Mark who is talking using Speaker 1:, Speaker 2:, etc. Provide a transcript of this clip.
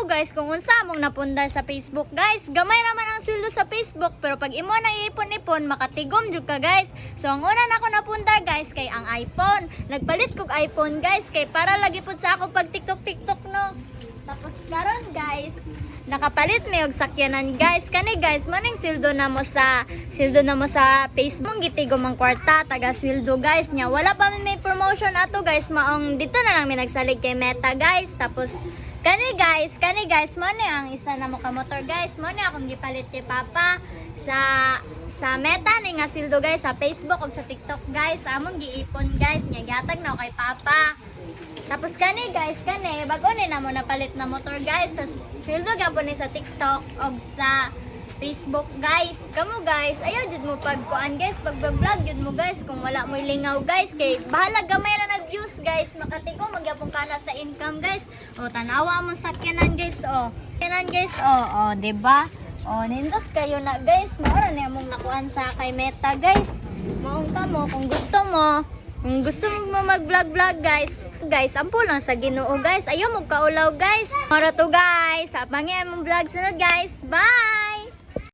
Speaker 1: mo guys kung unsa mong napundar sa Facebook guys. Gamay naman ang sweldo sa Facebook pero pag imo nang ipon-ipon makatigom jud ka guys. So ang una na ako napundar guys kay ang iPhone. Nagpalit kog iPhone guys kay para lagi pud sa ako pag TikTok no. Tapos karon guys, nakapalit mi og sakyanan guys. Kani guys, maning sweldo na mo sa Facebook. Gitigom ang kwarta taga sweldo guys nya. Wala pa may promotion ato guys. Maong dito na lang mi nagsalig kay Meta guys. Tapos kani guys, mo ni ang isa na mo ka motor guys. Mo ni akong gipalit kay Papa sa Meta ni nga sweldo guys sa Facebook ug sa TikTok guys. Among giipon guys nya gihatag na ako kay Papa. Tapos kani guys, bago ni na mo napalit na motor guys sa sweldo gapon ni sa TikTok og sa Facebook guys. Kamu guys, ayaw jud mo pagkuan guys, pagba-vlog jud mo guys kung wala mo lingaw guys kay bahala gamay ra nag views guys, makatigo magyapon kana sa income guys. O tanawa mo sakyanan guys, Sakyanan guys, di ba? Nindot kayo na guys, mao na mong nakuan sa kay Meta guys. Maong kamo kung gusto mo mag-vlog guys, ampo lang sa Ginoo guys. Ayaw mo kaulaw guys. Mara to guys. Abangan mong vlog sunod guys. Bye!